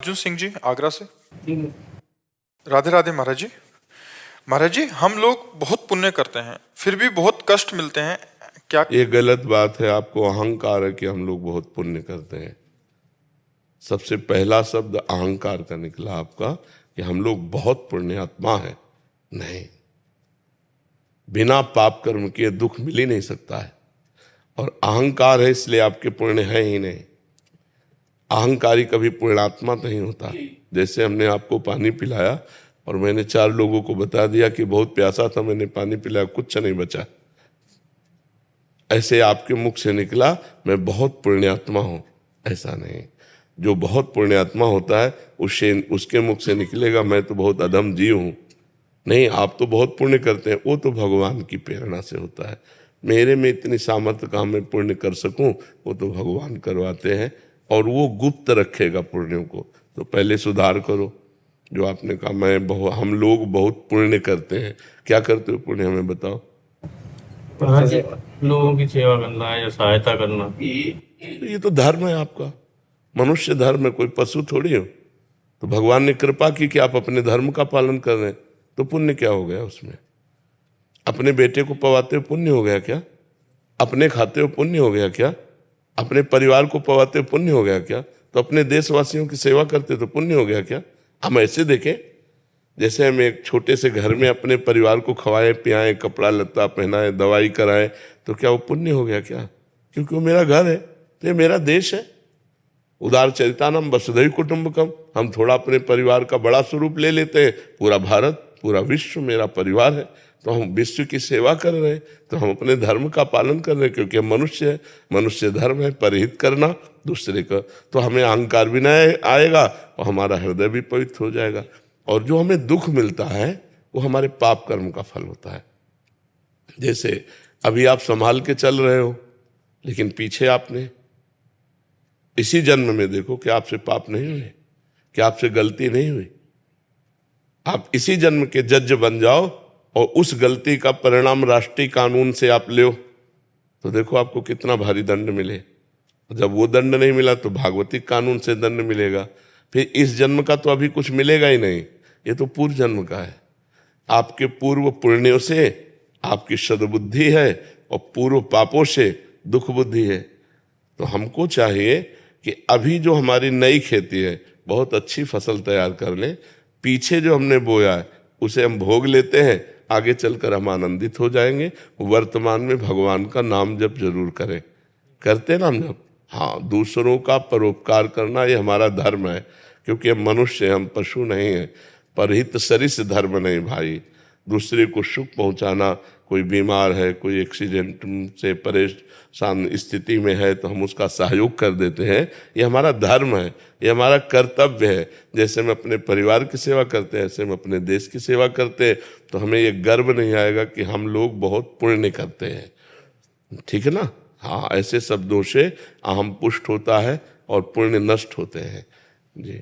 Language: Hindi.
अर्जुन सिंह जी, आगरा से। राधे राधे महाराज जी। महाराज जी, हम लोग बहुत पुण्य करते हैं, फिर भी बहुत कष्ट मिलते हैं, क्या? ये गलत बात है। आपको अहंकार है कि हम लोग बहुत पुण्य करते हैं। सबसे पहला शब्द अहंकार का निकला आपका कि हम लोग बहुत पुण्यात्मा है। नहीं, बिना पाप कर्म किए दुख मिल ही नहीं सकता है। और अहंकार है इसलिए आपके पुण्य है ही नहीं। अहंकारी कभी पुण्यात्मा नहीं होता। जैसे हमने आपको पानी पिलाया और मैंने 4 लोगों को बता दिया कि बहुत प्यासा था, मैंने पानी पिलाया, कुछ नहीं बचा, ऐसे आपके मुख से निकला मैं बहुत पुण्यात्मा हूं, ऐसा नहीं। जो बहुत पुण्यात्मा होता है उसके मुख से निकलेगा मैं तो बहुत अधम जीव हूं। नहीं, आप तो बहुत पुण्य करते हैं, वो तो भगवान की प्रेरणा से होता है। मेरे में इतनी सामर्थ्य का मैं पुण्य कर सकूं, वो तो भगवान करवाते हैं और वो गुप्त रखेगा पुण्यों को। तो पहले सुधार करो। जो आपने कहा हम लोग बहुत पुण्य करते हैं, क्या करते हो पुण्य हमें बताओ। महाराज जी, लोगों की सेवा करना है या सहायता करना, ये तो धर्म है आपका, मनुष्य धर्म है, कोई पशु थोड़ी हो। तो भगवान ने कृपा की कि आप अपने धर्म का पालन कर रहे हैं, तो पुण्य क्या हो गया उसमें? अपने बेटे को पवाते हो पुण्य हो गया क्या? अपने खाते हो पुण्य हो गया क्या? अपने परिवार को पवाते हो पुण्य हो गया क्या? तो अपने देशवासियों की सेवा करते तो पुण्य हो गया क्या? हम ऐसे देखें, जैसे हम एक छोटे से घर में अपने परिवार को खवाएं पियाएं, कपड़ा लत्ता पहनाएं, दवाई कराएं, तो क्या वो पुण्य हो गया क्या? क्योंकि वो मेरा घर है, तो ये मेरा देश है। उदार चरितानम वसुधैव कुटुंबकम। हम थोड़ा अपने परिवार का बड़ा स्वरूप ले लेते हैं, पूरा भारत पूरा विश्व मेरा परिवार है, तो हम विश्व की सेवा कर रहे हैं, तो हम अपने धर्म का पालन कर रहे हैं, क्योंकि हम मनुष्य है, मनुष्य धर्म है परहित करना दूसरे का। तो हमें अहंकार भी नहीं आएगा और हमारा हृदय भी पवित्र हो जाएगा। और जो हमें दुख मिलता है वो हमारे पाप कर्म का फल होता है। जैसे अभी आप संभाल के चल रहे हो, लेकिन पीछे आपने इसी जन्म में देखो कि आपसे पाप नहीं हुए, कि आपसे गलती नहीं हुई। आप इसी जन्म के जज बन जाओ और उस गलती का परिणाम राष्ट्रीय कानून से आप लो, तो देखो आपको कितना भारी दंड मिले। जब वो दंड नहीं मिला तो भागवतिक कानून से दंड मिलेगा। फिर इस जन्म का तो अभी कुछ मिलेगा ही नहीं, ये तो पूर्व जन्म का है। आपके पूर्व पुण्यों से आपकी सद्बुद्धि है और पूर्व पापों से दुख बुद्धि है। तो हमको चाहिए कि अभी जो हमारी नई खेती है बहुत अच्छी फसल तैयार कर लें, पीछे जो हमने बोया है उसे हम भोग लेते हैं, आगे चलकर हम आनंदित हो जाएंगे। वर्तमान में भगवान का नाम जप जरूर करें। करते नाम जप, हाँ, दूसरों का परोपकार करना ये हमारा धर्म है, क्योंकि हम मनुष्य हैं, हम पशु नहीं हैं। परहित सरिस धर्म नहीं भाई। दूसरे को सुख पहुंचाना, कोई बीमार है, कोई एक्सीडेंट से परेशान स्थिति में है तो हम उसका सहयोग कर देते हैं, ये हमारा धर्म है, ये हमारा कर्तव्य है। जैसे हम अपने परिवार की सेवा करते हैं ऐसे हम अपने देश की सेवा करते हैं, तो हमें ये गर्व नहीं आएगा कि हम लोग बहुत पुण्य करते हैं। ठीक है ना? हाँ, ऐसे शब्दों से अहम पुष्ट होता है और पुण्य नष्ट होते हैं। जी।